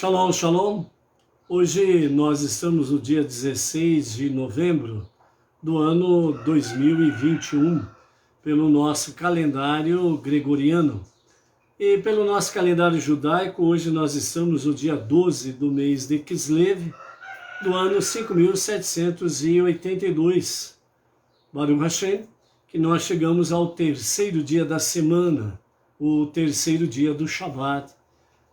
Shalom, shalom. Hoje nós estamos no dia 16 de novembro do ano 2021, pelo nosso calendário gregoriano. E pelo nosso calendário judaico, hoje nós estamos no dia 12 do mês de Kislev, do ano 5782. Baruch Hashem, que nós chegamos ao terceiro dia da semana, o terceiro dia do Shabat.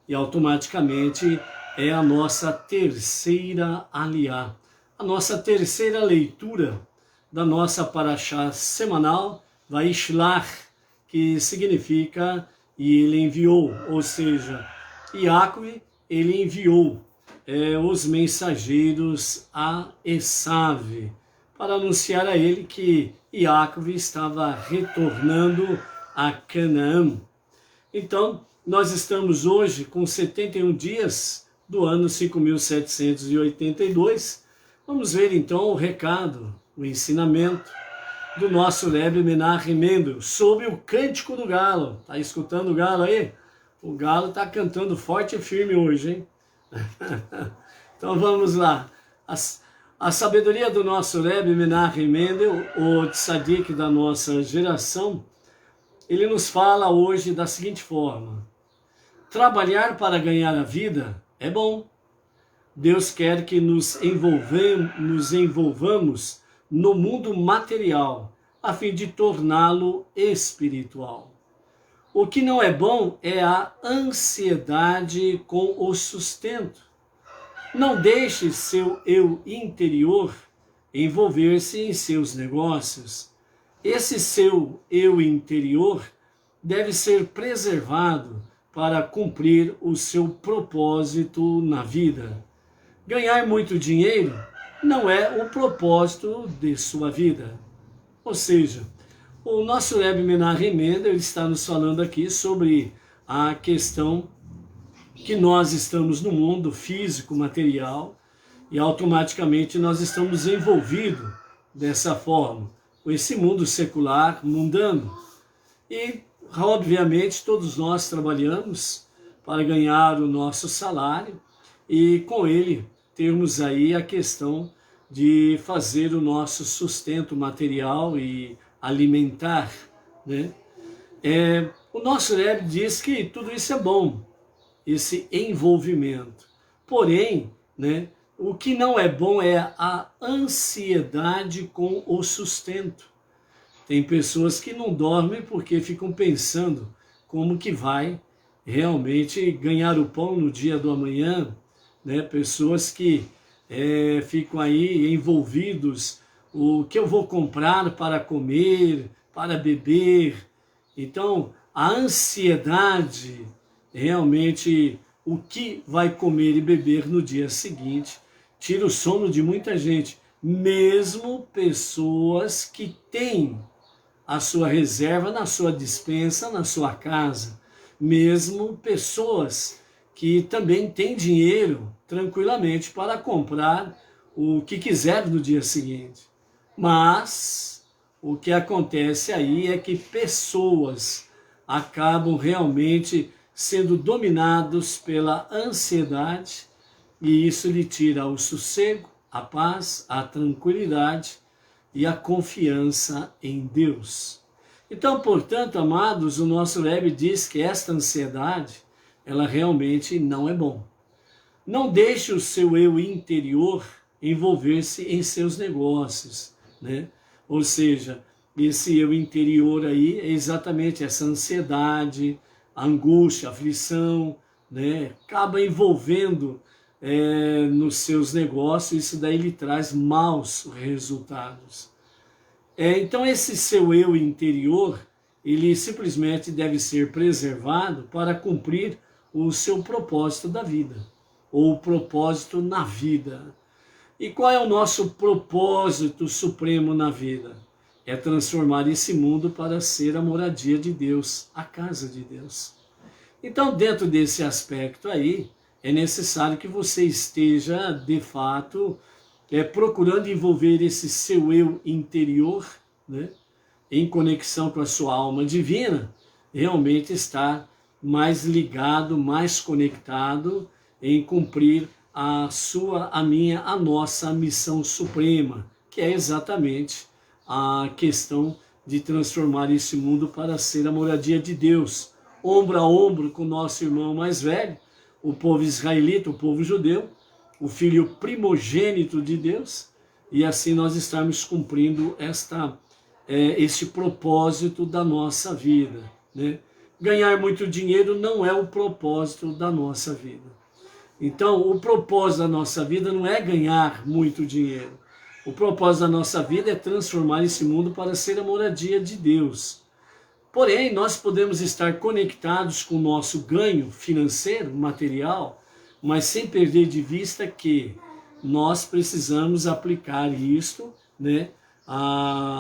E automaticamente é a nossa terceira aliá, a nossa terceira leitura da nossa paraxá semanal, Vaishlach, que significa e ele enviou, ou seja, Yaakov, ele enviou os mensageiros a Esav, para anunciar a ele que Yaakov estava retornando a Canaã. Então, nós estamos hoje com 71 dias do ano 5782. Vamos ver então o recado, o ensinamento do nosso Rebbe Menachem Mendel sobre o cântico do galo. Tá escutando o galo aí? O galo tá cantando forte e firme hoje, hein? Então vamos lá. A sabedoria do nosso Rebbe Menachem Mendel, o tzadik da nossa geração, ele nos fala hoje da seguinte forma: trabalhar para ganhar a vida é bom. Deus quer que nos envolvamos no mundo material, a fim de torná-lo espiritual. O que não é bom é a ansiedade com o sustento. Não deixe seu eu interior envolver-se em seus negócios. Esse seu eu interior deve ser preservado para cumprir o seu propósito na vida. Ganhar muito dinheiro não é o propósito de sua vida. Ou seja, o nosso Rebbe Menachem Mendel está nos falando aqui sobre a questão que nós estamos no mundo físico, material, e automaticamente nós estamos envolvidos dessa forma, com esse mundo secular, mundano. E obviamente, todos nós trabalhamos para ganhar o nosso salário e com ele termos aí a questão de fazer o nosso sustento material e alimentar, né? O nosso Rebbe diz que tudo isso é bom, esse envolvimento. Porém, né, o que não é bom é a ansiedade com o sustento. Tem pessoas que não dormem porque ficam pensando como que vai realmente ganhar o pão no dia do amanhã, né? Pessoas que ficam aí envolvidos, o que eu vou comprar para comer, para beber. Então, a ansiedade, realmente, o que vai comer e beber no dia seguinte, tira o sono de muita gente, mesmo pessoas que têm a sua reserva na sua despensa, na sua casa. Mesmo pessoas que também têm dinheiro tranquilamente para comprar o que quiser no dia seguinte. Mas o que acontece aí é que pessoas acabam realmente sendo dominados pela ansiedade e isso lhe tira o sossego, a paz, a tranquilidade e a confiança em Deus. Então, portanto, amados, o nosso Rebbe diz que esta ansiedade, ela realmente não é bom. Não deixe o seu eu interior envolver-se em seus negócios, né? Ou seja, esse eu interior aí é exatamente essa ansiedade, a angústia, a aflição, né? Acaba envolvendo nos seus negócios, isso daí lhe traz maus resultados. Então esse seu eu interior, ele simplesmente deve ser preservado para cumprir o seu propósito da vida, ou o propósito na vida. E qual é o nosso propósito supremo na vida? É transformar esse mundo para ser a moradia de Deus, a casa de Deus. Então, dentro desse aspecto aí, é necessário que você esteja, de fato, procurando envolver esse seu eu interior, né, em conexão com a sua alma divina, realmente estar mais ligado, mais conectado em cumprir a nossa missão suprema, que é exatamente a questão de transformar esse mundo para ser a moradia de Deus, ombro a ombro com o nosso irmão mais velho, o povo israelita, o povo judeu, o filho primogênito de Deus, e assim nós estamos cumprindo este propósito da nossa vida, né? Ganhar muito dinheiro não é o propósito da nossa vida. Então, o propósito da nossa vida não é ganhar muito dinheiro. O propósito da nossa vida é transformar esse mundo para ser a moradia de Deus. Porém, nós podemos estar conectados com o nosso ganho financeiro, material, mas sem perder de vista que nós precisamos aplicar isto, né,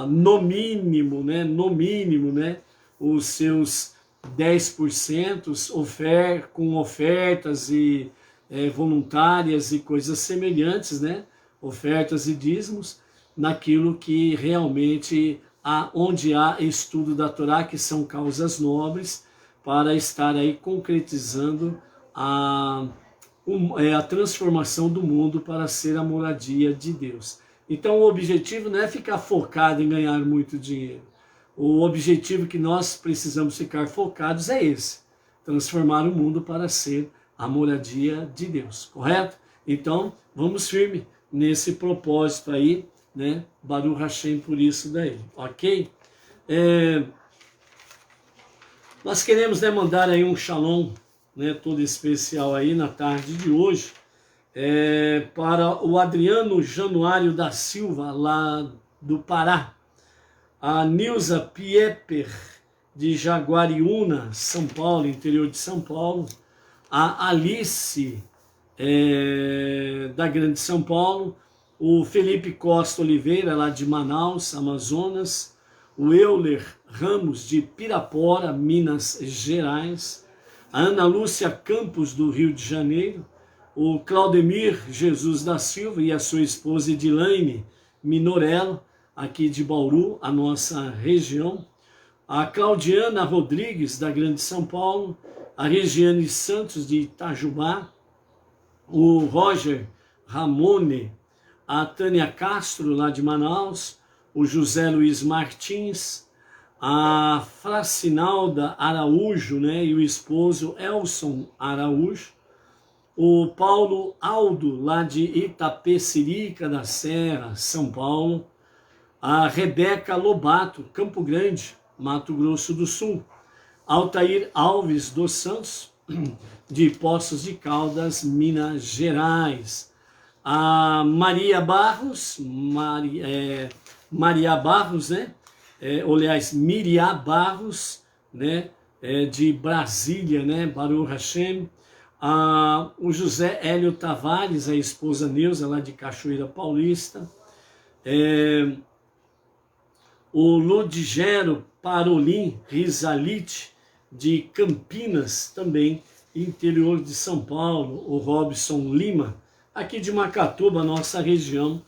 no mínimo, os seus 10% com ofertas e voluntárias e coisas semelhantes, né, ofertas e dízimos, naquilo que realmente onde há estudo da Torá, que são causas nobres, para estar aí concretizando a transformação do mundo para ser a moradia de Deus. Então o objetivo não é ficar focado em ganhar muito dinheiro. O objetivo que nós precisamos ficar focados é esse: transformar o mundo para ser a moradia de Deus, correto? Então vamos firme nesse propósito aí, né? Baruch Hashem por isso daí, ok? Nós queremos, né, mandar aí um shalom, né, todo especial aí na tarde de hoje, para o Adriano Januário da Silva, lá do Pará, a Nilza Pieper, de Jaguariúna, São Paulo, interior de São Paulo, a Alice, da Grande São Paulo, o Felipe Costa Oliveira, lá de Manaus, Amazonas, o Euler Ramos, de Pirapora, Minas Gerais, a Ana Lúcia Campos, do Rio de Janeiro, o Claudemir Jesus da Silva e a sua esposa Edilaine Minorello, aqui de Bauru, a nossa região, a Claudiana Rodrigues, da Grande São Paulo, a Regiane Santos, de Itajubá, o Roger Ramone, a Tânia Castro, lá de Manaus, o José Luiz Martins, a Fracinalda Araújo, né, e o esposo Elson Araújo, o Paulo Aldo, lá de Itapecerica da Serra, São Paulo, a Rebeca Lobato, Campo Grande, Mato Grosso do Sul, Altair Alves dos Santos, de Poços de Caldas, Minas Gerais, a Maria Barros, Maria Barros, né? Aliás, Miriam Barros, né? De Brasília, né? Baruch Hashem. O José Hélio Tavares, a esposa Neuza, lá de Cachoeira Paulista. O Ludigero Parolim Risalite, de Campinas, também interior de São Paulo. O Robson Lima, aqui de Macatuba, nossa região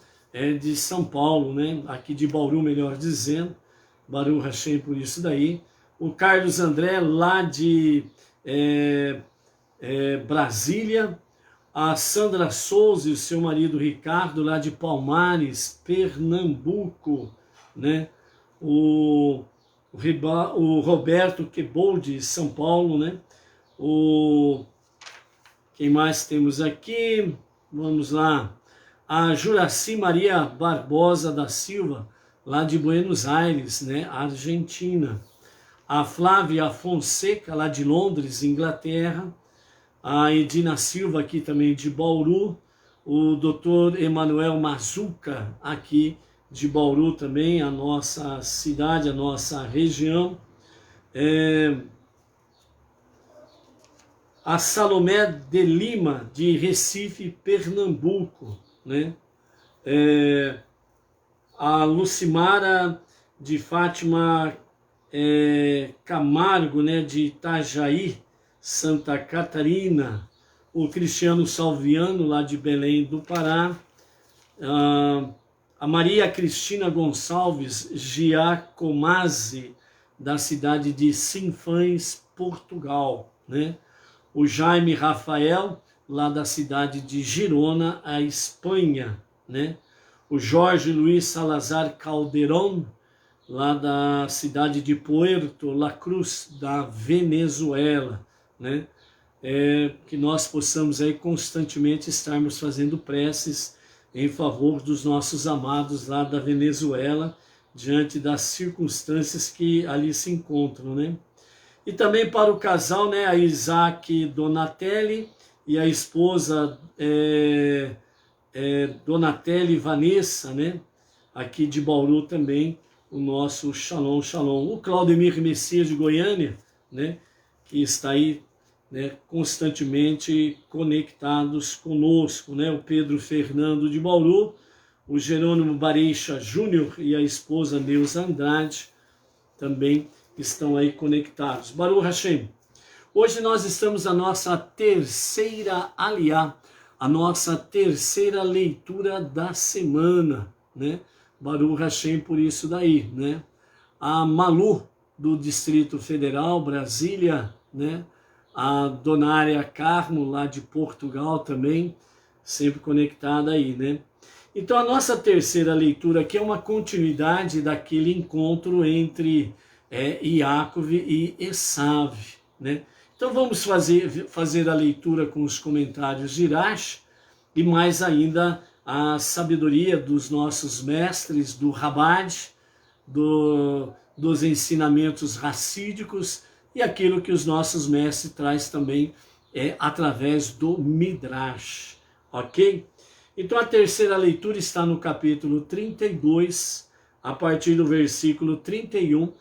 de São Paulo, né? Aqui de Bauru, melhor dizendo, Baruch Hashem por isso daí. O Carlos André, lá de Brasília, a Sandra Souza e o seu marido Ricardo, lá de Palmares, Pernambuco, né? O Roberto Queboldi, São Paulo, né? Quem mais temos aqui? Vamos lá. A Juraci Maria Barbosa da Silva, lá de Buenos Aires, né? Argentina. A Flávia Fonseca, lá de Londres, Inglaterra. A Edina Silva, aqui também de Bauru. O Dr. Emanuel Mazuca, aqui de Bauru também, a nossa cidade, a nossa região. A Salomé de Lima, de Recife, Pernambuco, né? A Lucimara de Fátima Camargo, né? De Itajaí, Santa Catarina. O Cristiano Salviano, lá de Belém do Pará. A Maria Cristina Gonçalves Giacomazzi, da cidade de Sinfãs, Portugal, né? O Jaime Rafael, lá da cidade de Girona, a Espanha, né? O Jorge Luiz Salazar Calderón, lá da cidade de Puerto La Cruz, da Venezuela, né? Que nós possamos aí constantemente estarmos fazendo preces em favor dos nossos amados lá da Venezuela, diante das circunstâncias que ali se encontram, né? E também para o casal, né, a Isaac Donatelli e a esposa Donatelli Vanessa, né, aqui de Bauru também, o nosso Shalom, Shalom. O Claudemir Messias de Goiânia, né, que está aí, né, constantemente conectados conosco, né, o Pedro Fernando de Bauru, o Jerônimo Bareixa Júnior e a esposa Neuza Andrade também estão aí conectados. Baruch Hashem. Hoje nós estamos na nossa terceira aliá, a nossa terceira leitura da semana, né? Baruch Hashem por isso daí, né? A Malu, do Distrito Federal, Brasília, né? A Donária Carmo, lá de Portugal também, sempre conectada aí, né? Então a nossa terceira leitura aqui é uma continuidade daquele encontro entre Yaakov e Esav, né? Então vamos fazer a leitura com os comentários de Irash e mais ainda a sabedoria dos nossos mestres do Rabad, dos ensinamentos racídicos e aquilo que os nossos mestres traz também através do Midrash, ok? Então a terceira leitura está no capítulo 32, a partir do versículo 31,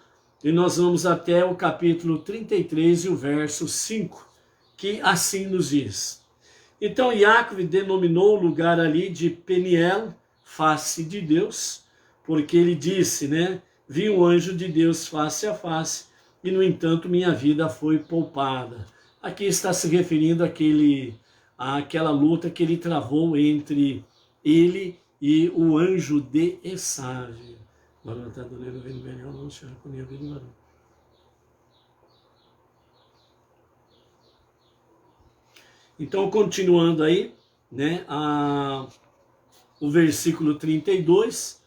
e nós vamos até o capítulo 33 e o verso 5, que assim nos diz. Então Yaakov denominou o lugar ali de Peniel, face de Deus, porque ele disse, né, vi um anjo de Deus face a face, e no entanto minha vida foi poupada. Aqui está se referindo àquela luta que ele travou entre ele e o anjo de Esav. Então, continuando aí, né, o versículo 32,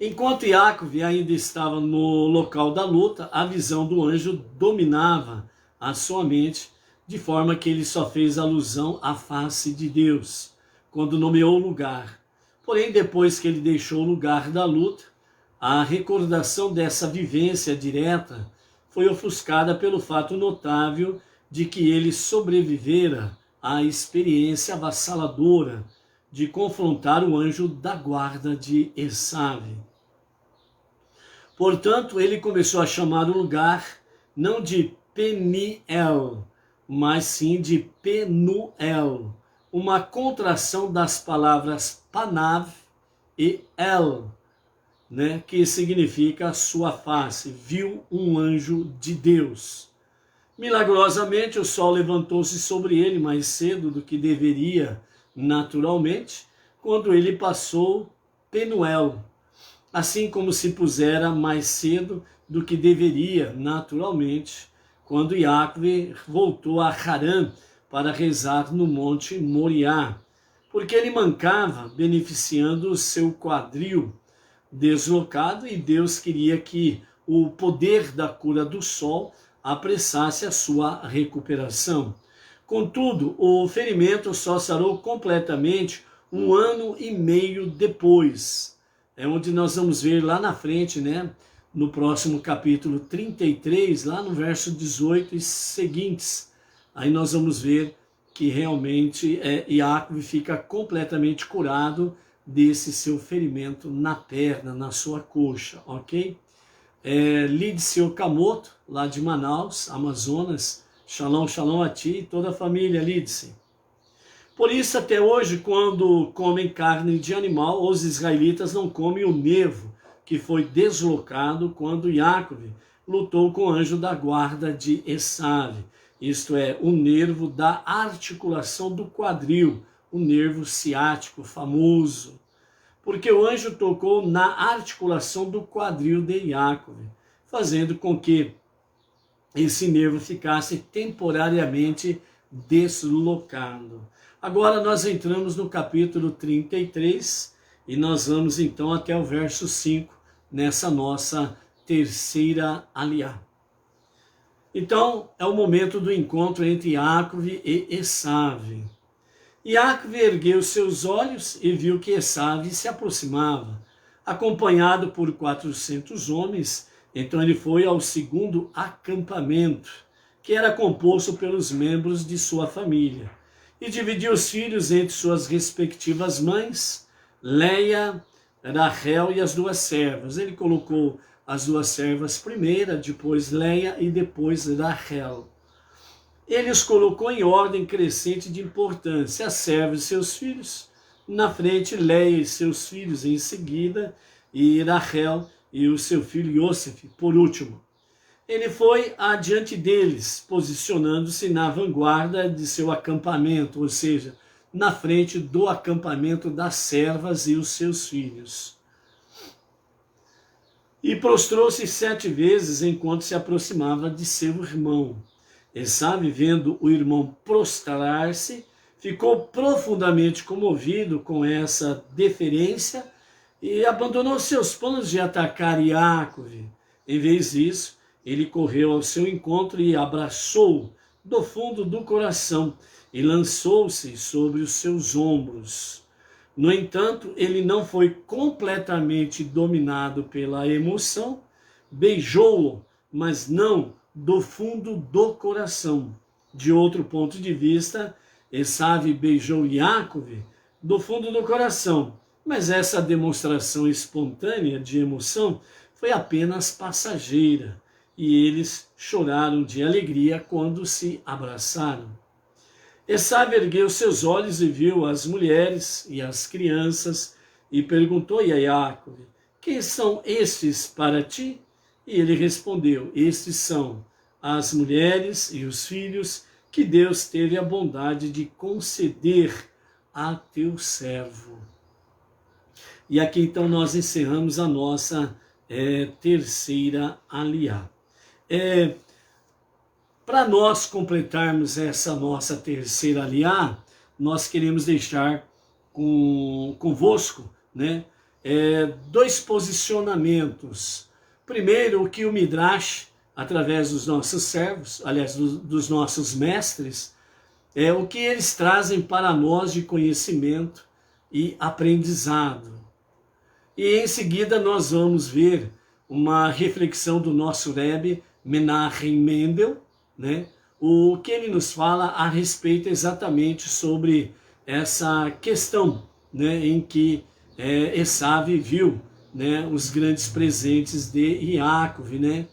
enquanto Yaakov ainda estava no local da luta, a visão do anjo dominava a sua mente, de forma que ele só fez alusão à face de Deus, quando nomeou o lugar. Porém, depois que ele deixou o lugar da luta, a recordação dessa vivência direta foi ofuscada pelo fato notável de que ele sobrevivera à experiência avassaladora de confrontar o anjo da guarda de Esav. Portanto, ele começou a chamar o lugar não de Peniel, mas sim de Penuel, uma contração das palavras Panav e El, né, que significa sua face, viu um anjo de Deus. Milagrosamente, o sol levantou-se sobre ele mais cedo do que deveria, naturalmente, quando ele passou Penuel, assim como se pusera mais cedo do que deveria, naturalmente, quando Yaakov voltou a Harã para rezar no monte Moriá, porque ele mancava, beneficiando o seu quadril deslocado, e Deus queria que o poder da cura do sol apressasse a sua recuperação. Contudo, o ferimento só sarou completamente 1 ano e meio depois. É onde nós vamos ver lá na frente, né, no próximo capítulo 33, lá no verso 18 e seguintes. Aí nós vamos ver que realmente Yaakov fica completamente curado desse seu ferimento na perna, na sua coxa, ok? Lídice Okamoto, lá de Manaus, Amazonas, shalom, shalom a ti e toda a família, Lídice. Por isso, até hoje, quando comem carne de animal, os israelitas não comem o nervo que foi deslocado quando Yaakov lutou com o anjo da guarda de Esav, isto é, o nervo da articulação do quadril, o nervo ciático famoso, porque o anjo tocou na articulação do quadril de Yaakov, fazendo com que esse nervo ficasse temporariamente deslocado. Agora nós entramos no capítulo 33 e nós vamos então até o verso 5 nessa nossa terceira aliá. Então é o momento do encontro entre Jacob e Esav. Jacob ergueu seus olhos e viu que Esav se aproximava, acompanhado por 400 homens. Então ele foi ao segundo acampamento, que era composto pelos membros de sua família, e dividiu os filhos entre suas respectivas mães, Leia, Rachel e as duas servas. Ele colocou as duas servas primeiro, depois Leia e depois Rachel. Ele os colocou em ordem crescente de importância, as servas e seus filhos, na frente Leia e seus filhos em seguida, e Rachel e o seu filho Yosef por último. Ele foi adiante deles, posicionando-se na vanguarda de seu acampamento, ou seja, na frente do acampamento das servas e os seus filhos. E prostrou-se 7 vezes enquanto se aproximava de seu irmão. Esav, vendo o irmão prostrar-se, ficou profundamente comovido com essa deferência e abandonou seus planos de atacar Jacob. Em vez disso, ele correu ao seu encontro e abraçou-o do fundo do coração e lançou-se sobre os seus ombros. No entanto, ele não foi completamente dominado pela emoção, beijou-o, mas não do fundo do coração. De outro ponto de vista, Esav beijou Jacob do fundo do coração, mas essa demonstração espontânea de emoção foi apenas passageira, e eles choraram de alegria quando se abraçaram. Esav ergueu seus olhos e viu as mulheres e as crianças e perguntou a Jacob: quem são estes para ti? E ele respondeu: estes são as mulheres e os filhos que Deus teve a bondade de conceder a teu servo. E aqui então nós encerramos a nossa terceira aliá. Para nós completarmos essa nossa terceira aliá, nós queremos deixar convosco, né, 2 posicionamentos. Primeiro, o que o Midrash, através dos nossos servos, aliás, dos nossos mestres, o que eles trazem para nós de conhecimento e aprendizado. E em seguida nós vamos ver uma reflexão do nosso Rebbe Menachem Mendel, né? O que ele nos fala a respeito exatamente sobre essa questão, né, em que Esav viu, né, os grandes presentes de Jacob, né,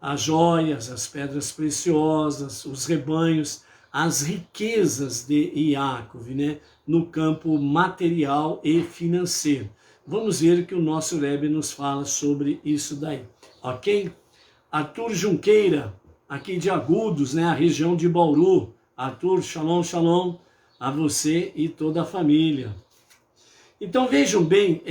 as joias, as pedras preciosas, os rebanhos, as riquezas de Jacob, né, no campo material e financeiro. Vamos ver o que o nosso Rebbe nos fala sobre isso daí, ok? Arthur Junqueira, aqui de Agudos, né, a região de Bauru. Arthur, shalom, shalom a você e toda a família. Então vejam bem,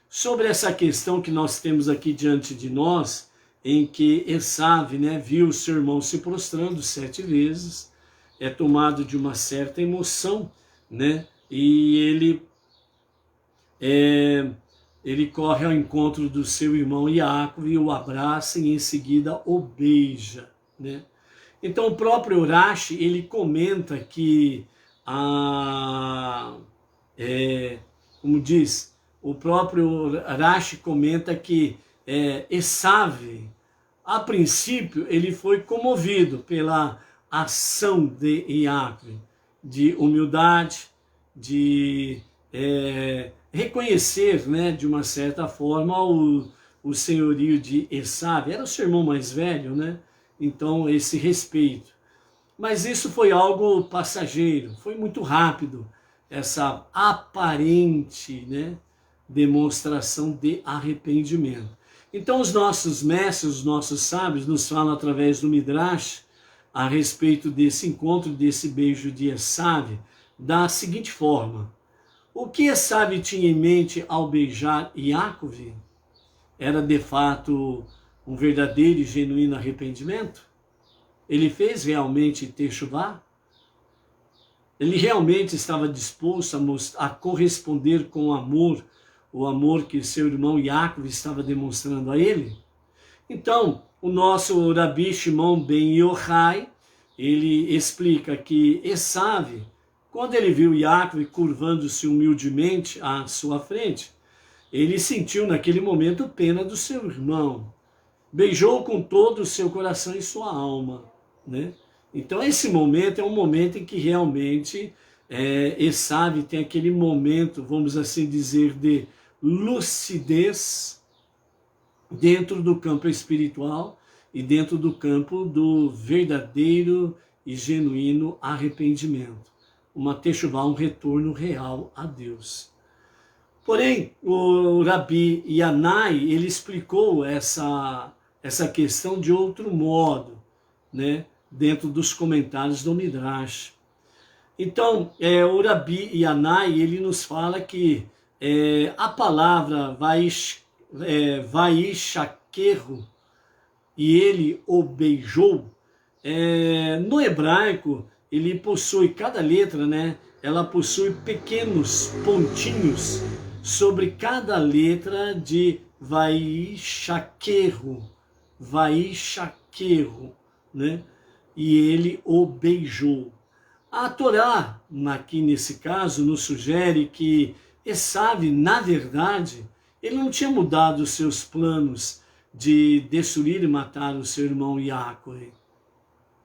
sobre essa questão que nós temos aqui diante de nós, em que Esav, né, viu seu irmão se prostrando 7 vezes, é tomado de uma certa emoção, né, e ele corre ao encontro do seu irmão Jacob e o abraça e em seguida o beija, né? Então o próprio Urashi, ele comenta que, como diz, o próprio Urashi comenta que Esav, a princípio, ele foi comovido pela ação de Jacob, de humildade, de reconhecer, né, de uma certa forma o senhorio de Esav. Era o seu irmão mais velho, né? Então esse respeito. Mas isso foi algo passageiro, foi muito rápido, essa aparente, né, demonstração de arrependimento. Então os nossos mestres, os nossos sábios nos falam através do Midrash a respeito desse encontro, desse beijo de Esav, da seguinte forma: o que Esav tinha em mente ao beijar Jacob era de fato um verdadeiro e genuíno arrependimento? Ele fez realmente teshuvá? Ele realmente estava disposto a corresponder com o amor que seu irmão Yaakov estava demonstrando a ele? Então, o nosso Rabi Shimon ben Yochai, ele explica que Esav, quando ele viu Yaakov curvando-se humildemente à sua frente, ele sentiu naquele momento pena do seu irmão. Beijou com todo o seu coração e sua alma, né? Então esse momento é um momento em que realmente Esav tem aquele momento, vamos assim dizer, de lucidez dentro do campo espiritual e dentro do campo do verdadeiro e genuíno arrependimento. Uma techuvá, um retorno real a Deus. Porém, o Rabi Yanai, ele explicou essa questão de outro modo, né, dentro dos comentários do Midrash. Então, o Rabi Yanai, ele nos fala que a palavra vaishakeru, e ele o beijou, no hebraico, ele possui, cada letra, né, ela possui pequenos pontinhos sobre cada letra de vaishakeru, né? E ele o beijou. A Torá, aqui nesse caso, nos sugere que Esav, na verdade, ele não tinha mudado os seus planos de destruir e matar o seu irmão Yaakov.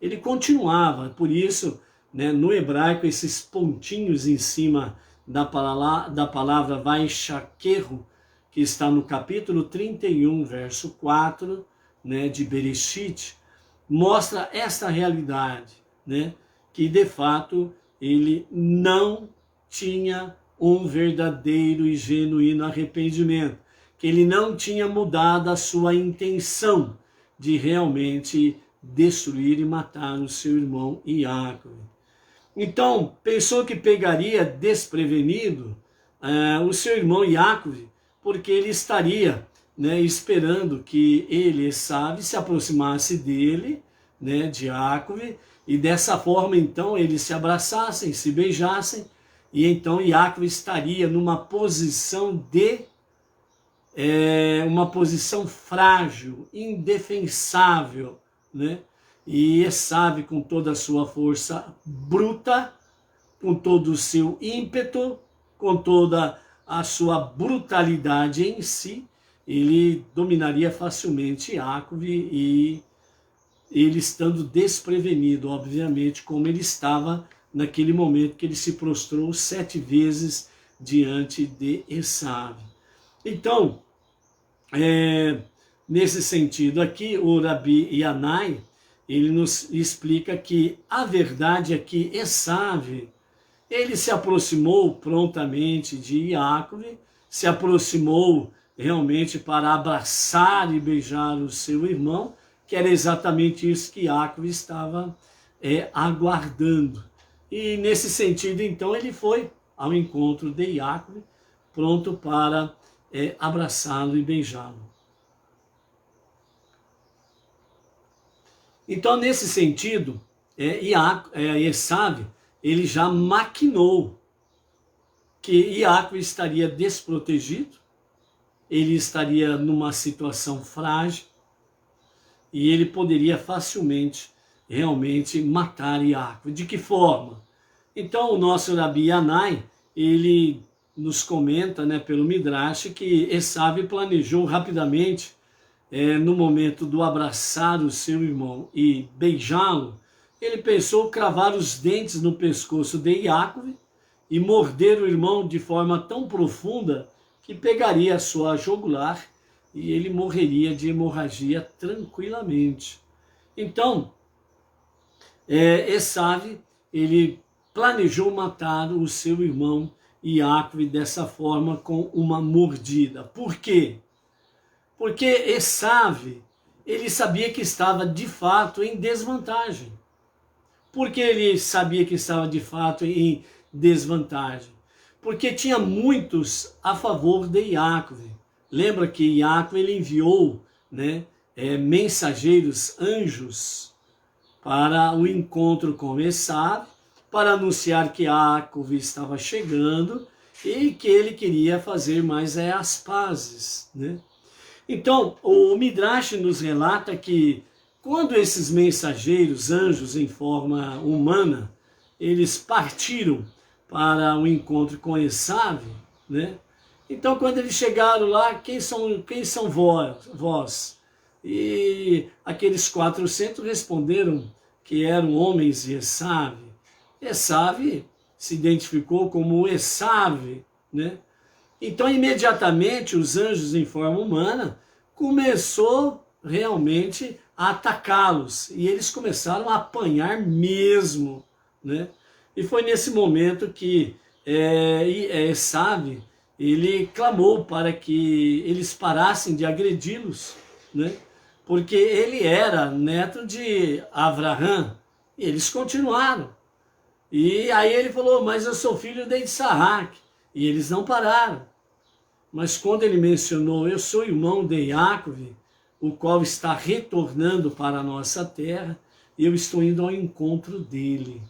Ele continuava, por isso, né, no hebraico, esses pontinhos em cima da palavra vaishakeru, que está no capítulo 31, verso 4, né, de Bereshit, mostra esta realidade, né, que de fato ele não tinha um verdadeiro e genuíno arrependimento, que ele não tinha mudado a sua intenção de realmente destruir e matar o seu irmão Yaakov. Então, pensou que pegaria desprevenido o seu irmão Yaakov, porque ele estaria, né, esperando que ele, Esav, se aproximasse dele, né, de Yaakov, e dessa forma, então, eles se abraçassem, se beijassem, e então Yaakov estaria numa posição uma posição frágil, indefensável, né? E Esav, com toda a sua força bruta, com todo o seu ímpeto, com toda a sua brutalidade em si, ele dominaria facilmente Yaakov, e ele estando desprevenido, obviamente, como ele estava naquele momento que ele se prostrou 7 vezes diante de Esav. Então, nesse sentido aqui, o Rabi Yanai, ele nos explica que a verdade é que Esav, ele se aproximou prontamente de Yaakov, se aproximou realmente para abraçar e beijar o seu irmão, que era exatamente isso que Yaakov estava aguardando. E nesse sentido, então, ele foi ao encontro de Yaakov, pronto para abraçá-lo e beijá-lo. Então, nesse sentido, Esav, ele já maquinou que Yaakov estaria desprotegido, ele estaria numa situação frágil, e ele poderia facilmente, realmente, matar Yaakov. De que forma? Então, o nosso Rabi Yanai, ele nos comenta, né, pelo Midrash, que Esav planejou rapidamente, no momento do abraçar o seu irmão e beijá-lo, ele pensou cravar os dentes no pescoço de Yaakov e morder o irmão de forma tão profunda que pegaria a sua jugular e ele morreria de hemorragia tranquilamente. Então, Esav, ele planejou matar o seu irmão Yaakov dessa forma, com uma mordida. Por quê? Porque Esav, ele sabia que estava de fato em desvantagem. Por que ele sabia que estava de fato em desvantagem? Porque tinha muitos a favor de Yaakov. Lembra que Yaakov, ele enviou, né, mensageiros, anjos, para o encontro com Esav, para anunciar que Jacob estava chegando e que ele queria fazer mais as pazes, né? Então, o Midrash nos relata que quando esses mensageiros, anjos em forma humana, eles partiram para o encontro com Esav, né? Então, quando eles chegaram lá, quem são vós? E aqueles 400 responderam que eram homens de Esav. Esav se identificou como Esav, né? Então, imediatamente, os anjos em forma humana começou realmente a atacá-los. E eles começaram a apanhar mesmo, né? E foi nesse momento que Esav, ele clamou para que eles parassem de agredi-los, né? Porque ele era neto de Abraão, e eles continuaram. E aí ele falou, mas eu sou filho de Isaac. E eles não pararam. Mas quando ele mencionou, eu sou irmão de Jacob, o qual está retornando para a nossa terra, e eu estou indo ao encontro dele.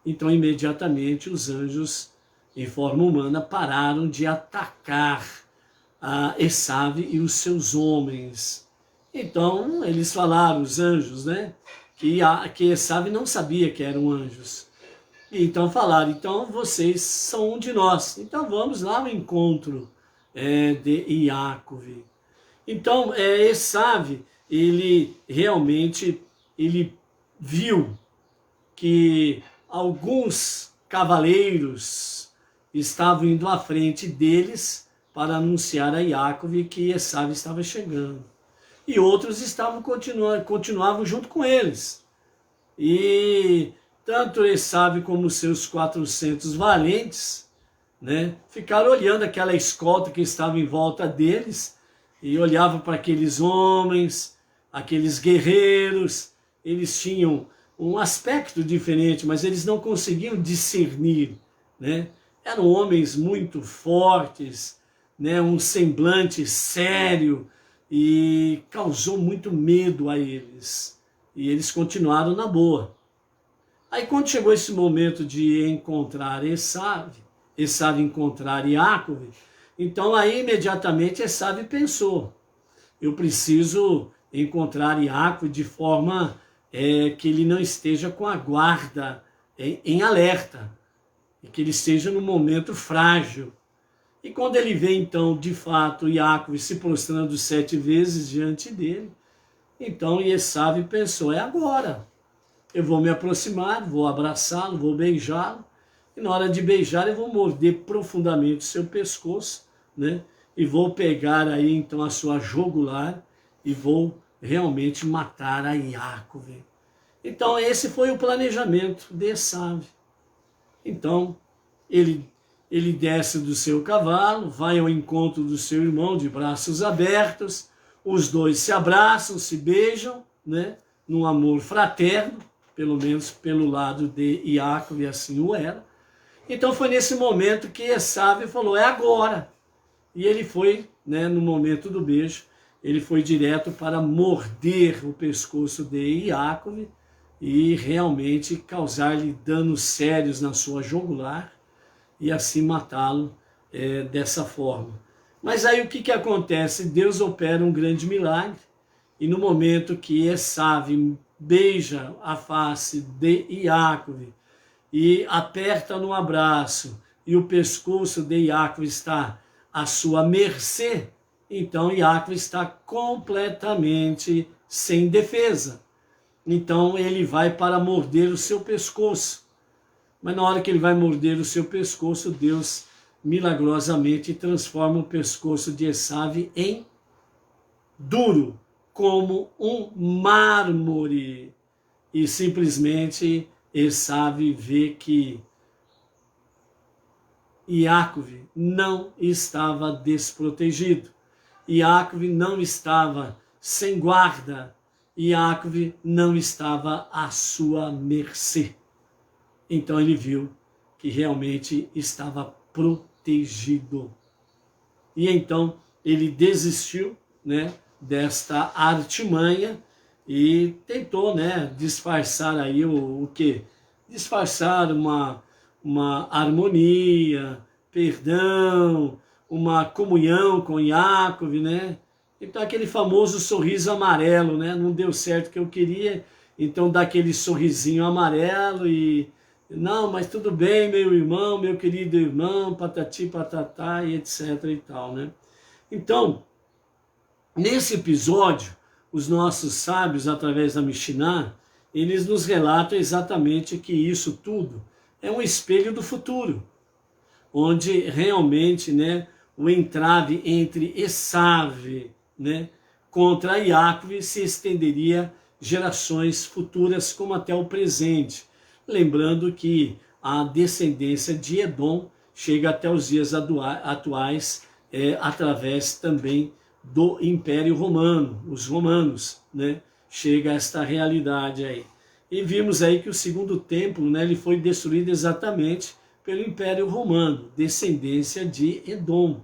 Então, imediatamente, os anjos, em forma humana, pararam de atacar a Esav e os seus homens. Então, eles falaram, os anjos, né, que Esav não sabia que eram anjos. Então falaram, então vocês são um de nós, então vamos lá ao encontro de Jacob. Então Esav, ele realmente viu que alguns cavaleiros estavam indo à frente deles para anunciar a Jacob que Esav estava chegando. E outros continuavam junto com eles. E tanto Esav como seus 400 valentes, né, ficaram olhando aquela escolta que estava em volta deles e olhavam para aqueles homens, aqueles guerreiros. Eles tinham um aspecto diferente, mas eles não conseguiam discernir, né? Eram homens muito fortes, né, um semblante sério, e causou muito medo a eles. E eles continuaram na boa. Aí quando chegou esse momento de encontrar Esav encontrar Jacob, então aí imediatamente Esav pensou, eu preciso encontrar Jacob de forma que ele não esteja com a guarda em alerta, e que ele esteja num momento frágil. E quando ele vê então de fato Jacob se prostrando 7 vezes diante dele, então Esav pensou, é agora. Eu vou me aproximar, vou abraçá-lo, vou beijá-lo, e na hora de beijar eu vou morder profundamente o seu pescoço, né? E vou pegar aí então a sua jugular e vou realmente matar a Jacob. Então esse foi o planejamento de Esav. Então ele desce do seu cavalo, vai ao encontro do seu irmão de braços abertos, os dois se abraçam, se beijam, né? Num amor fraterno, pelo menos pelo lado de Jacob, e assim o era. Então foi nesse momento que Esav falou, é agora. E ele foi, né, no momento do beijo, ele foi direto para morder o pescoço de Jacob e realmente causar-lhe danos sérios na sua jugular e assim matá-lo dessa forma. Mas aí o que acontece? Deus opera um grande milagre, e no momento que Esav beija a face de Jacob e aperta no abraço, e o pescoço de Jacob está à sua mercê, então Jacob está completamente sem defesa. Então ele vai para morder o seu pescoço. Mas na hora que ele vai morder o seu pescoço, Deus milagrosamente transforma o pescoço de Esav em duro, como um mármore. E simplesmente Esav vê que Jacob não estava desprotegido. Jacob não estava sem guarda. Jacob não estava à sua mercê. Então ele viu que realmente estava protegido. E então ele desistiu, né, desta artimanha e tentou, né, disfarçar aí o quê? disfarçar uma harmonia, perdão, uma comunhão com Yaakov, né? Então aquele famoso sorriso amarelo, né? Não deu certo o que eu queria, então dá aquele sorrisinho amarelo e não, mas tudo bem, meu irmão, meu querido irmão, patati patatá e etc e tal, né? Então, nesse episódio, os nossos sábios, através da Mishnah, eles nos relatam exatamente que isso tudo é um espelho do futuro, onde realmente, né, o entrave entre Esav, né, contra Yaakov se estenderia gerações futuras como até o presente. Lembrando que a descendência de Edom chega até os dias atuais através também do Império Romano, os romanos, né? Chega a esta realidade aí. E vimos aí que o segundo templo, né, ele foi destruído exatamente pelo Império Romano, descendência de Edom,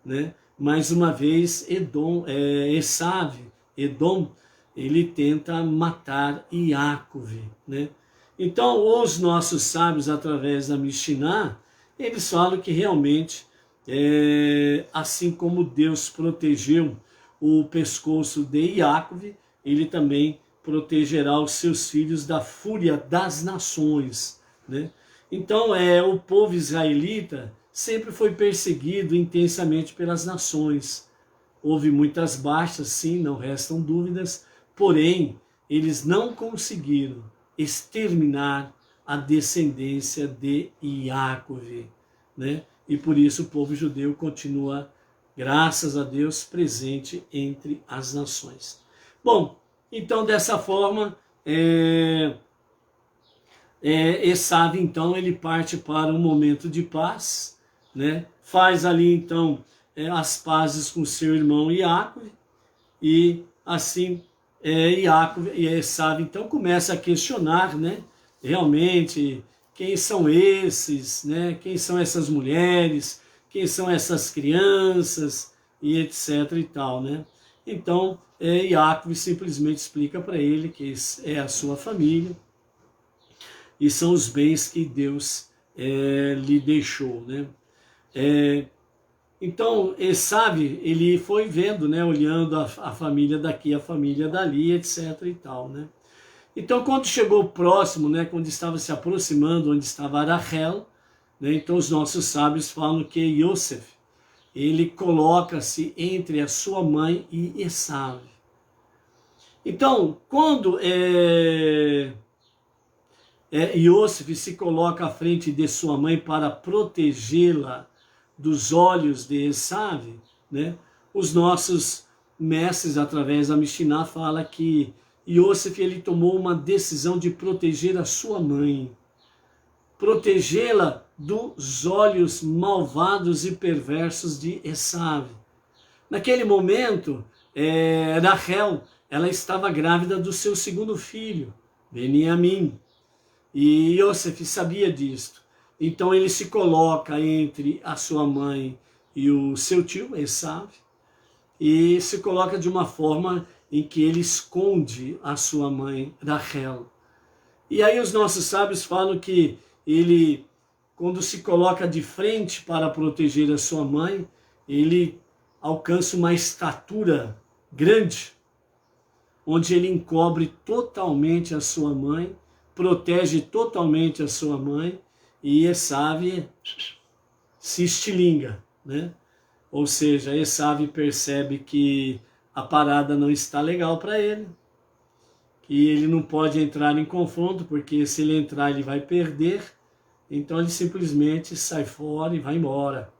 né? Mais uma vez, Esav, Edom, ele tenta matar Yaakov, né? Então, os nossos sábios, através da Mishnah, eles falam que realmente, assim como Deus protegeu o pescoço de Yaakov, ele também protegerá os seus filhos da fúria das nações, né? Então, o povo israelita sempre foi perseguido intensamente pelas nações. Houve muitas baixas, sim, não restam dúvidas, porém, eles não conseguiram exterminar a descendência de Yaakov, né? E por isso o povo judeu continua, graças a Deus, presente entre as nações. Bom, então dessa forma, Esav, então, ele parte para um momento de paz, né? Faz ali, então, as pazes com seu irmão Yaakov, e assim, Yaakov e Esav, então, começa a questionar, né? Realmente, quem são esses, né? Quem são essas mulheres, quem são essas crianças, e etc e tal, né? Então, Yaakov simplesmente explica para ele que é a sua família, e são os bens que Deus lhe deixou, né? Então, Esav, ele foi vendo, né, olhando a família daqui, a família dali, etc e tal, né? Então, quando chegou próximo, né, quando estava se aproximando, onde estava Rachel, né, então os nossos sábios falam que Yosef, ele coloca-se entre a sua mãe e Esav. Então, quando Yosef se coloca à frente de sua mãe para protegê-la dos olhos de Esav, né? Os nossos mestres, através da Mishnah, falam que Yosef, ele tomou uma decisão de proteger a sua mãe, protegê-la dos olhos malvados e perversos de Esav. Naquele momento, Rachel, ela estava grávida do seu segundo filho, Beniamim, e Yosef sabia disto. Então ele se coloca entre a sua mãe e o seu tio, Esav, e se coloca de uma forma em que ele esconde a sua mãe, Rachel. E aí os nossos sábios falam que ele, quando se coloca de frente para proteger a sua mãe, ele alcança uma estatura grande, onde ele encobre totalmente a sua mãe, protege totalmente a sua mãe, e Esav se estilinga, né? Ou seja, Esav percebe que a parada não está legal para ele, que ele não pode entrar em confronto, porque se ele entrar ele vai perder, então ele simplesmente sai fora e vai embora.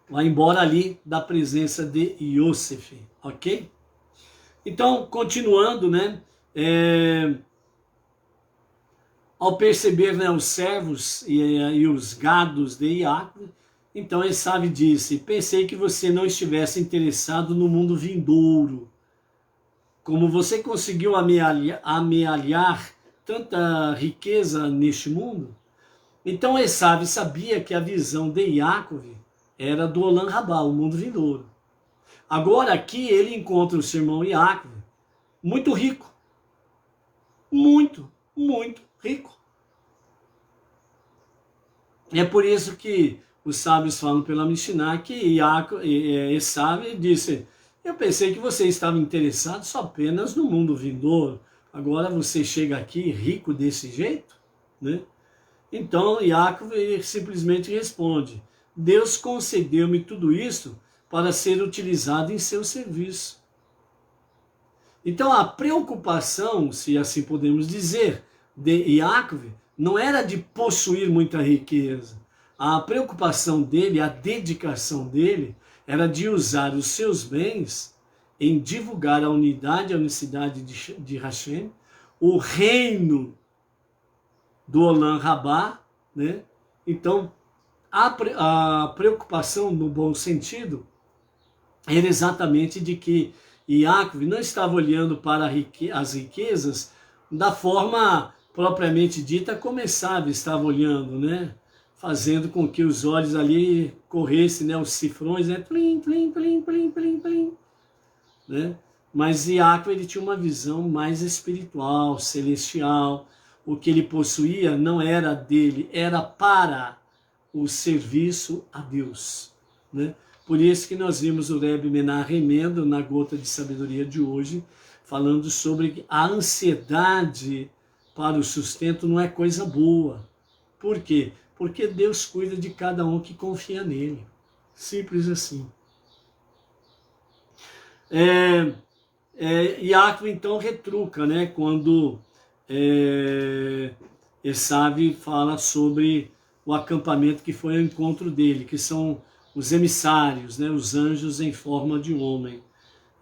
Vai embora ali da presença de Yosef, ok? Então, continuando, né? Ao perceber, né, os servos e os gados de Yaakov, então Esav disse: pensei que você não estivesse interessado no mundo vindouro. Como você conseguiu amealhar tanta riqueza neste mundo? Então Esav sabia que a visão de Yaakov era do Olam Rabá, o mundo vindouro. Agora aqui ele encontra o seu irmão Yaakov muito rico. muito, muito rico. É por isso que os sábios falam pela Mishnah que Esav disse: eu pensei que você estava interessado só apenas no mundo vindouro, agora você chega aqui rico desse jeito, né? Então Yaakov simplesmente responde: Deus concedeu-me tudo isso para ser utilizado em seu serviço. Então a preocupação, se assim podemos dizer, de Yaakov não era de possuir muita riqueza. A preocupação dele, a dedicação dele, era de usar os seus bens em divulgar a unidade, a unicidade de Hashem, o reino do Olam Rabá, né? Então, a preocupação, no bom sentido, era exatamente de que Yaakov não estava olhando para as riquezas da forma propriamente dita como Esav estava olhando, né? Fazendo com que os olhos ali corressem, né? Os cifrões, né? Plim, plim, plim, plim, plim, plim, né? Mas Yaakov, ele tinha uma visão mais espiritual, celestial. O que ele possuía não era dele, era para o serviço a Deus, né? Por isso que nós vimos o Rebbe Menahem Mendel na Gota de Sabedoria de hoje, falando sobre a ansiedade para o sustento não é coisa boa. Por quê? Porque Deus cuida de cada um que confia nele. Simples assim. Yaakov então retruca, né? Quando Esav fala sobre o acampamento que foi ao encontro dele, que são os emissários, né? Os anjos em forma de homem.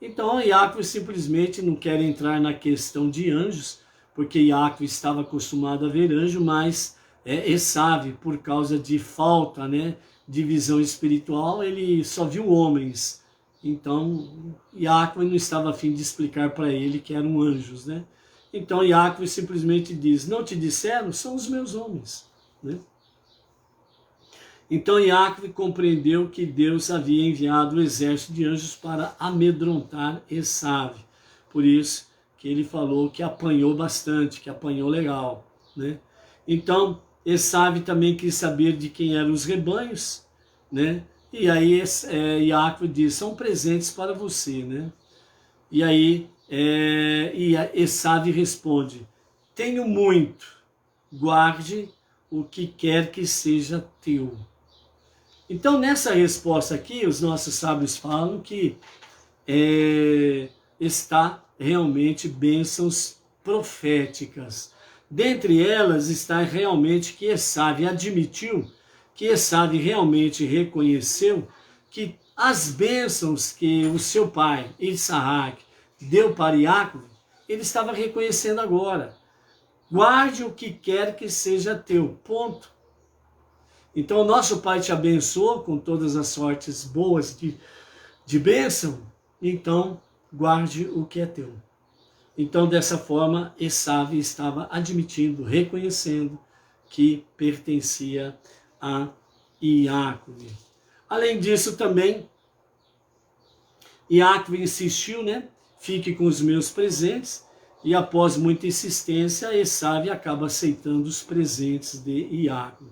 Então Yaakov simplesmente não quer entrar na questão de anjos, porque Yaakov estava acostumado a ver anjo, mas Esav, por causa de falta, né, de visão espiritual, ele só viu homens. Então Yaakov não estava a fim de explicar para ele que eram anjos, né? Então Yaakov simplesmente diz: não te disseram? São os meus homens, né? Então Yaakov compreendeu que Deus havia enviado o exército de anjos para amedrontar Esav. Por isso que ele falou que apanhou bastante, que apanhou legal, né? Então Esav também quis saber de quem eram os rebanhos, né? E aí Yaakov diz: são presentes para você, né? E aí Esav responde: tenho muito, guarde o que quer que seja teu. Então, nessa resposta aqui, os nossos sábios falam que está realmente bênçãos proféticas. Dentre elas está realmente que Esav admitiu, que Esav realmente reconheceu que as bênçãos que o seu pai, Isaac, deu para Yaakov, ele estava reconhecendo agora. Guarde o que quer que seja teu, ponto. Então, o nosso Pai te abençoou com todas as sortes boas de bênção, então guarde o que é teu. Então, dessa forma, Esav estava admitindo, reconhecendo que pertencia a Yaakov. Além disso, também, Yaakov insistiu, né? Fique com os meus presentes, e após muita insistência, Esav acaba aceitando os presentes de Yaakov.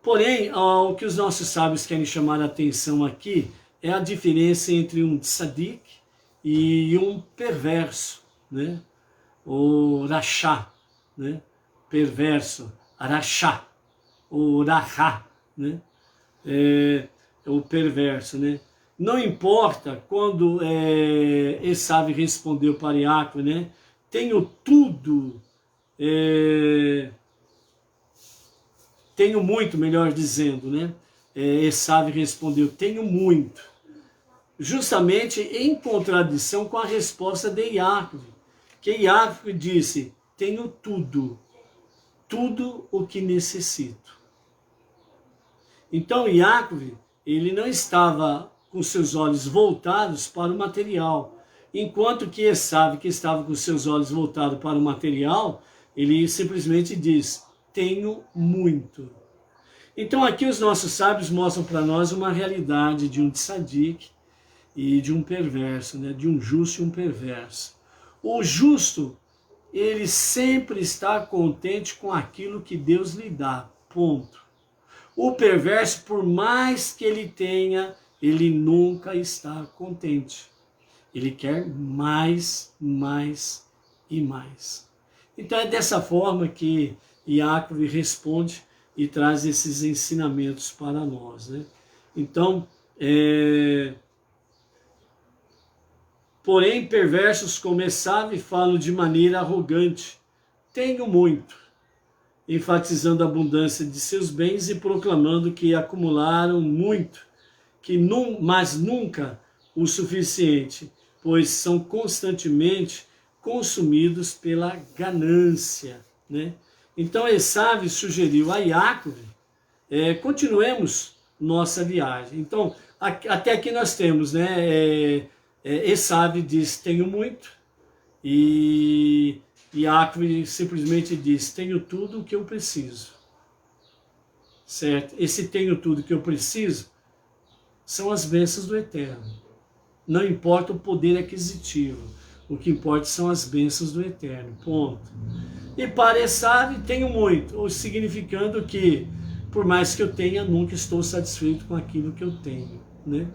Porém, o que os nossos sábios querem chamar a atenção aqui é a diferença entre um tzadik e um perverso, né? O rachá, né? Perverso, rachá, o rahá, né? O perverso, né? Não importa quando Esav respondeu para Yaakov, né? Tenho tudo, tenho muito, melhor dizendo, né? Esav respondeu: tenho muito. Justamente em contradição com a resposta de Yaakov, que Yaakov disse: tenho tudo, tudo o que necessito. Então Yaakov, ele não estava com seus olhos voltados para o material, enquanto que Esav, que estava com seus olhos voltados para o material, ele simplesmente diz: tenho muito. Então aqui os nossos sábios mostram para nós uma realidade de um tzadik e de um perverso, né? De um justo e um perverso. O justo, ele sempre está contente com aquilo que Deus lhe dá, ponto. O perverso, por mais que ele tenha, ele nunca está contente. Ele quer mais, mais e mais. Então é dessa forma que Iácov responde e traz esses ensinamentos para nós, né? Então, porém, perversos como Esaú falam de maneira arrogante: tenho muito, enfatizando a abundância de seus bens e proclamando que acumularam muito, mas nunca o suficiente, pois são constantemente consumidos pela ganância, né? Então Esaú sugeriu a Iácov, continuemos nossa viagem. Então, até aqui nós temos, né? Esaú diz: tenho muito, e Iácov simplesmente diz: tenho tudo o que eu preciso. Certo? Esse tenho tudo que eu preciso são as bênçãos do Eterno. Não importa o poder aquisitivo, o que importa são as bênçãos do Eterno, ponto. E para Esaú, tenho muito, ou significando que, por mais que eu tenha, nunca estou satisfeito com aquilo que eu tenho, né?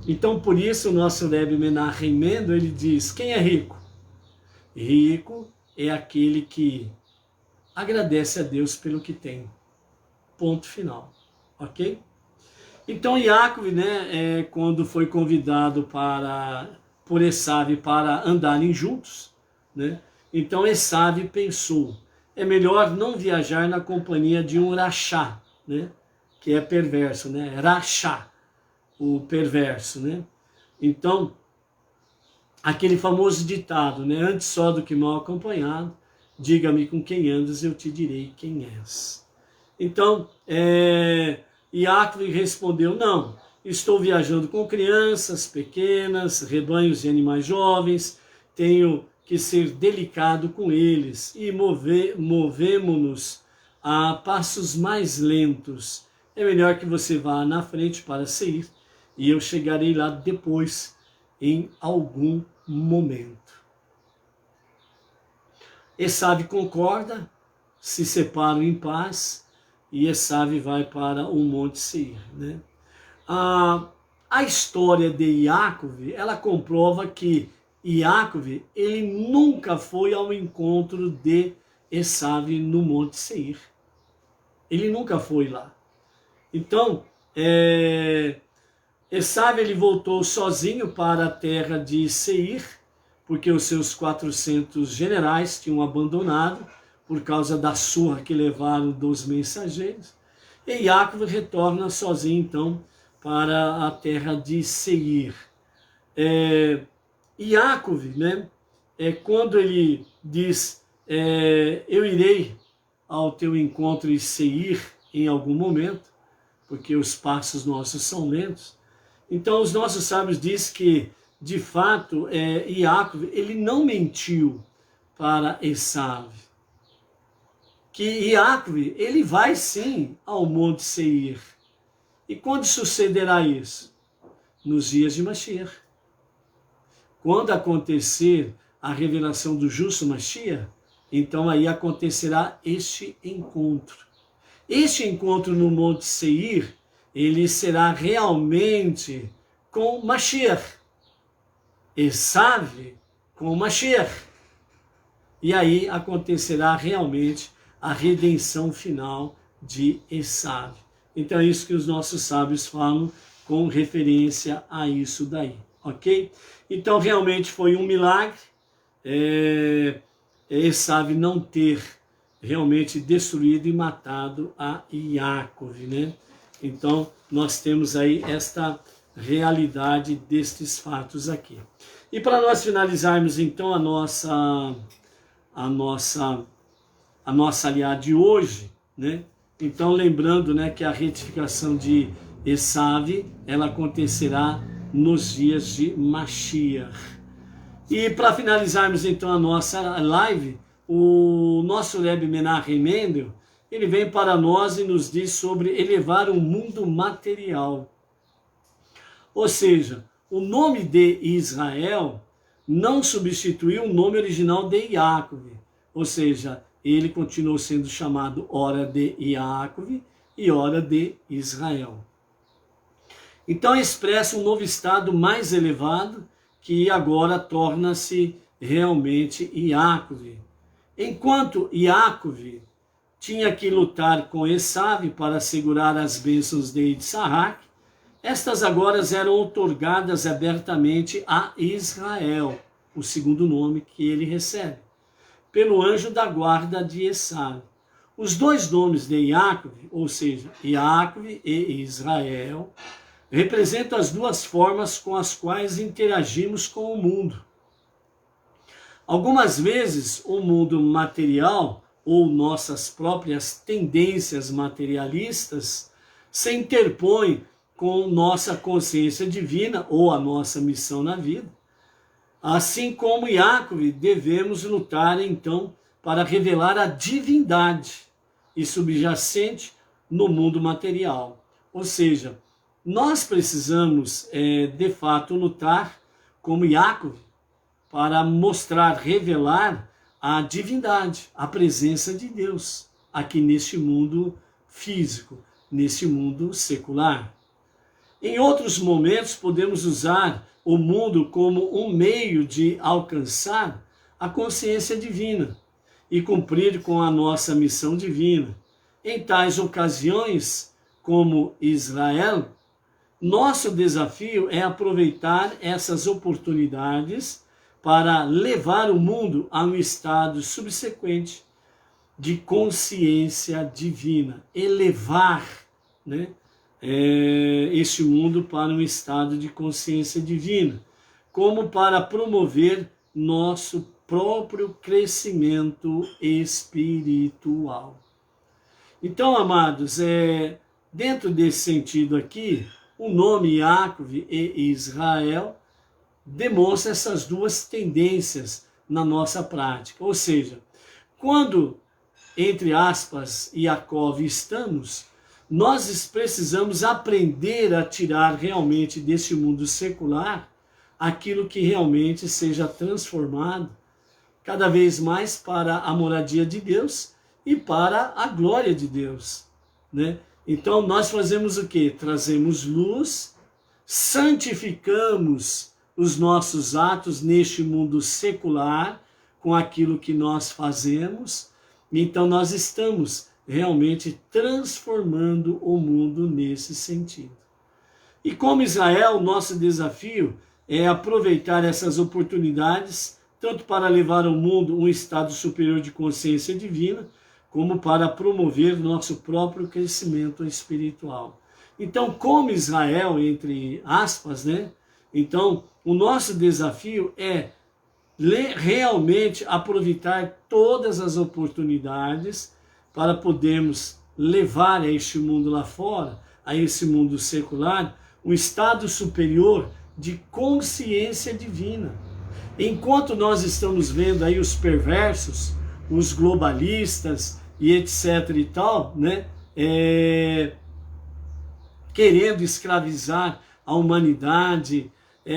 Então, por isso, o nosso Rebbe Menachem Mendel, ele diz: quem é rico? Rico é aquele que agradece a Deus pelo que tem. Ponto final, ok? Então, Iácov, né, quando foi convidado por Esaú para andarem juntos, né? Então Esaú pensou: é melhor não viajar na companhia de um rachá, né? Que é perverso, né? Rachá, o perverso, né? Então, aquele famoso ditado, né? Antes só do que mal acompanhado, diga-me com quem andas, eu te direi quem és. Então, Iácov respondeu: não, estou viajando com crianças pequenas, rebanhos de animais jovens, tenho que ser delicado com eles e movemo-nos a passos mais lentos. É melhor que você vá na frente para Seir e eu chegarei lá depois, em algum momento. Esaú concorda, se separam em paz e Esaú vai para o Monte Seir, né? A história de Iácov, ela comprova que Iácov, ele nunca foi ao encontro de Esaú no Monte Seir. Ele nunca foi lá. Então, Esaú, ele voltou sozinho para a terra de Seir, porque os seus 400 generais tinham abandonado por causa da surra que levaram dos mensageiros. E Iácov retorna sozinho, então, para a terra de Seir. Iácov, né, quando ele diz: eu irei ao teu encontro em Seir em algum momento, porque os passos nossos são lentos. Então os nossos sábios dizem que, de fato, Iácov, ele não mentiu para Esaú. Que Iácov, ele vai sim ao Monte Seir. E quando sucederá isso? Nos dias de Mashiach. Quando acontecer a revelação do justo Mashiach, então aí acontecerá este encontro. Este encontro no Monte Seir, ele será realmente com Mashiach. Esaú com Mashiach. E aí acontecerá realmente a redenção final de Esaú. Então é isso que os nossos sábios falam com referência a isso daí, ok? Então realmente foi um milagre Esaú não ter realmente destruído e matado a Iácov, né? Então nós temos aí esta realidade destes fatos aqui. E para nós finalizarmos então a nossa aliada de hoje, né? Então lembrando, né, que a retificação de Esaú, ela acontecerá nos dias de Mashiach. E para finalizarmos então a nossa live, o nosso Rebbe Menachem Mendel, ele vem para nós e nos diz sobre elevar o mundo material. Ou seja, o nome de Israel não substituiu o nome original de Iácov, ou seja, ele continuou sendo chamado ora de Iacove e ora de Israel. Então expressa um novo estado mais elevado, que agora torna-se realmente Iacove. Enquanto Iacove tinha que lutar com Esav para assegurar as bênçãos de Isaac, estas agora eram outorgadas abertamente a Israel, o segundo nome que ele recebe, pelo anjo da guarda de Esav. Os dois nomes de Iacove, ou seja, Iacove e Israel, representam as duas formas com as quais interagimos com o mundo. Algumas vezes o mundo material ou nossas próprias tendências materialistas se interpõem com nossa consciência divina ou a nossa missão na vida. Assim como Iacove, devemos lutar então para revelar a divindade e subjacente no mundo material. Ou seja, nós precisamos de fato lutar como Iacove para mostrar, revelar a divindade, a presença de Deus aqui neste mundo físico, neste mundo secular. Em outros momentos podemos usar o mundo como um meio de alcançar a consciência divina e cumprir com a nossa missão divina. Em tais ocasiões, como Israel, nosso desafio é aproveitar essas oportunidades para levar o mundo a um estado subsequente de consciência divina, elevar, né, este mundo para um estado de consciência divina, como para promover nosso próprio crescimento espiritual. Então, amados, dentro desse sentido aqui, o nome Iacove e Israel demonstra essas duas tendências na nossa prática. Ou seja, quando, entre aspas, Iacove estamos, nós precisamos aprender a tirar realmente desse mundo secular aquilo que realmente seja transformado cada vez mais para a moradia de Deus e para a glória de Deus, né? Então nós fazemos o quê? Trazemos luz, santificamos os nossos atos neste mundo secular com aquilo que nós fazemos. Então nós estamos realmente transformando o mundo nesse sentido. E como Israel, nosso desafio é aproveitar essas oportunidades, tanto para levar ao mundo um estado superior de consciência divina, como para promover nosso próprio crescimento espiritual. Então, como Israel, entre aspas, né? Então, o nosso desafio é realmente aproveitar todas as oportunidades para podermos levar a este mundo lá fora, a esse mundo secular, um estado superior de consciência divina. Enquanto nós estamos vendo aí os perversos, os globalistas e etc e tal, né, querendo escravizar a humanidade,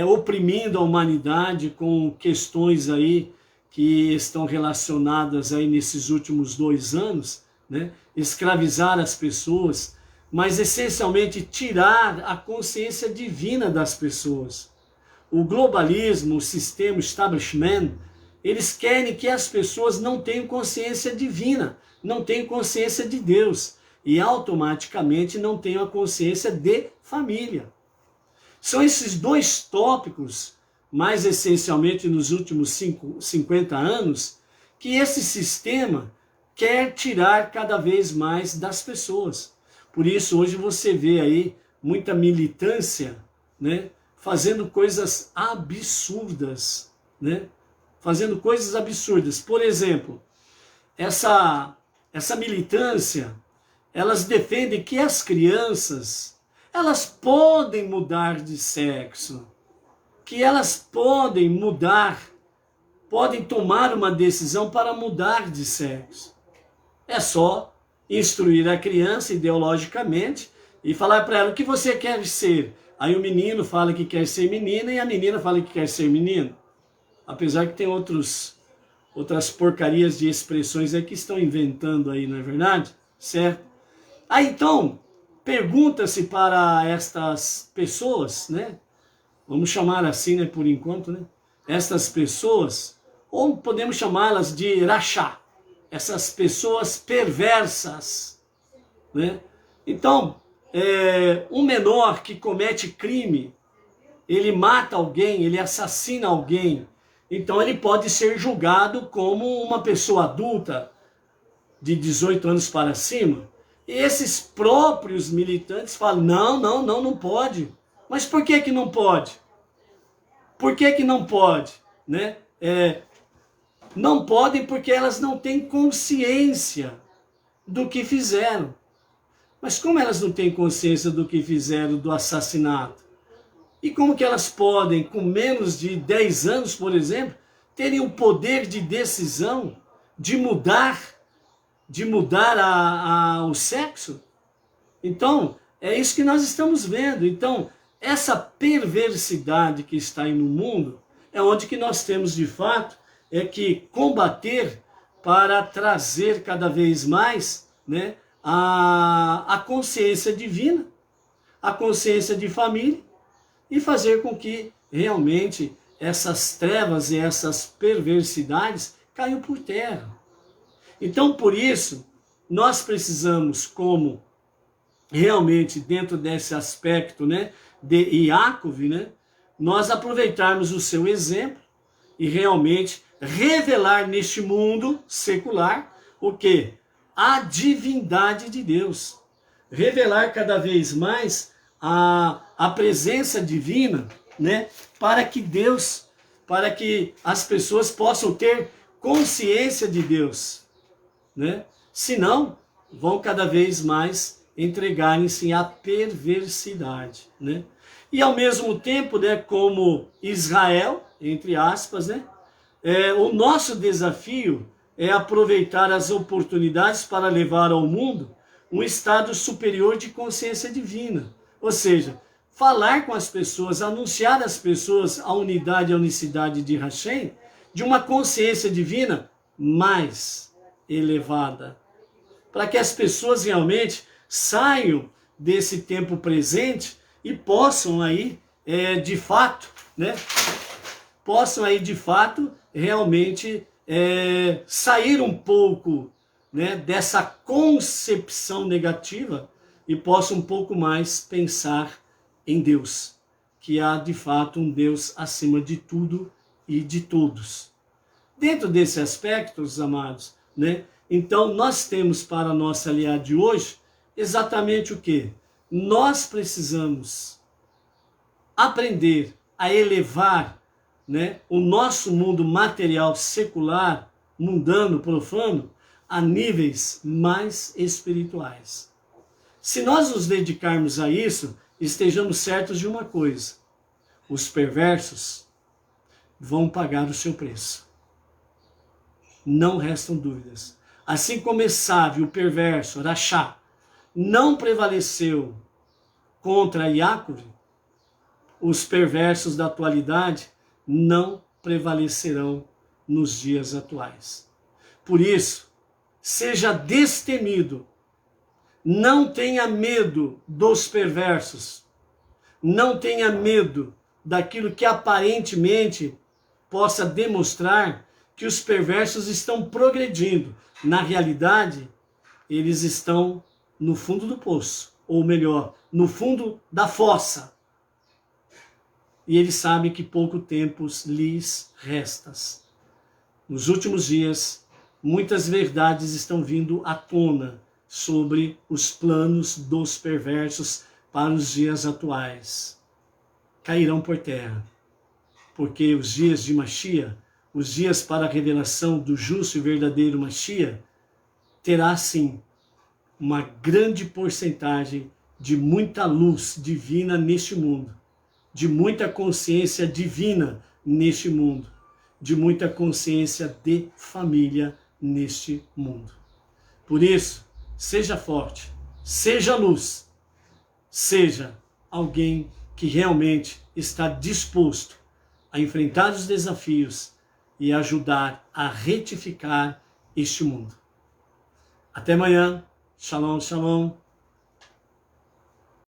oprimindo a humanidade com questões aí que estão relacionadas aí nesses últimos 2 anos, né, escravizar as pessoas, mas essencialmente tirar a consciência divina das pessoas. O globalismo, o sistema, o establishment, eles querem que as pessoas não tenham consciência divina, não tenham consciência de Deus e automaticamente não tenham a consciência de família. São esses 2 tópicos, mais essencialmente nos últimos 50 anos, que esse sistema quer tirar cada vez mais das pessoas. Por isso hoje você vê aí muita militância, né, fazendo coisas absurdas, né? Fazendo coisas absurdas. Por exemplo, essa militância, elas defendem que as crianças, elas podem mudar de sexo, que elas podem mudar, podem tomar uma decisão para mudar de sexo. É só instruir a criança ideologicamente e falar para ela o que você quer ser. Aí o menino fala que quer ser menina e a menina fala que quer ser menino. Apesar que tem outros outras porcarias de expressões aí que estão inventando aí, não é verdade? Certo? Aí então, pergunta-se para estas pessoas, né? Vamos chamar assim, né, por enquanto, né? Estas pessoas, ou podemos chamá-las de rachá, essas pessoas perversas, né? Então, um menor que comete crime, ele mata alguém, ele assassina alguém, então ele pode ser julgado como uma pessoa adulta de 18 anos para cima. E esses próprios militantes falam, não pode. Mas por que não pode? Por que não pode? Né? Não podem porque elas não têm consciência do que fizeram. Mas como elas não têm consciência do que fizeram, do assassinato? E como que elas podem, com menos de 10 anos, por exemplo, terem o poder de decisão de mudar o sexo? Então, é isso que nós estamos vendo. Então, essa perversidade que está aí no mundo, é onde que nós temos, de fato, que combater para trazer cada vez mais, né, a consciência divina, a consciência de família, e fazer com que realmente essas trevas e essas perversidades caiam por terra. Então, por isso, nós precisamos, como realmente dentro desse aspecto, né, de Yaakov, né, nós aproveitarmos o seu exemplo e realmente revelar neste mundo secular o quê? A divindade de Deus. Revelar cada vez mais a presença divina, né, para que as pessoas possam ter consciência de Deus, né? Senão, vão cada vez mais entregarem-se à perversidade, né? E ao mesmo tempo, né, como Israel, entre aspas, né, o nosso desafio é aproveitar as oportunidades para levar ao mundo um estado superior de consciência divina. Ou seja, falar com as pessoas, anunciar às pessoas a unidade e a unicidade de Hashem, de uma consciência divina mais elevada. Para que as pessoas realmente saiam desse tempo presente e possam aí, de fato, né, realmente sair um pouco, né, dessa concepção negativa e possam um pouco mais pensar em Deus, que há de fato um Deus acima de tudo e de todos. Dentro desse aspecto, amados, né, então nós temos para a nossa aliada de hoje exatamente o quê? Nós precisamos aprender a elevar, né, o nosso mundo material, secular, mundano, profano, a níveis mais espirituais. Se nós nos dedicarmos a isso, estejamos certos de uma coisa: os perversos vão pagar o seu preço. Não restam dúvidas. Assim como Esav, o perverso, Rachá, não prevaleceu contra Yaakov, os perversos da atualidade não prevalecerão nos dias atuais. Por isso, seja destemido, não tenha medo dos perversos, não tenha medo daquilo que aparentemente possa demonstrar que os perversos estão progredindo. Na realidade, eles estão no fundo do poço, ou melhor, no fundo da fossa. E eles sabem que pouco tempo lhes resta. Nos últimos dias, muitas verdades estão vindo à tona sobre os planos dos perversos para os dias atuais. Cairão por terra, porque os dias de Mashiach, os dias para a revelação do justo e verdadeiro Mashiach, terá sim uma grande porcentagem de muita luz divina neste mundo, de muita consciência divina neste mundo, de muita consciência de família neste mundo. Por isso, seja forte, seja luz, seja alguém que realmente está disposto a enfrentar os desafios e ajudar a retificar este mundo. Até amanhã. Shalom, shalom.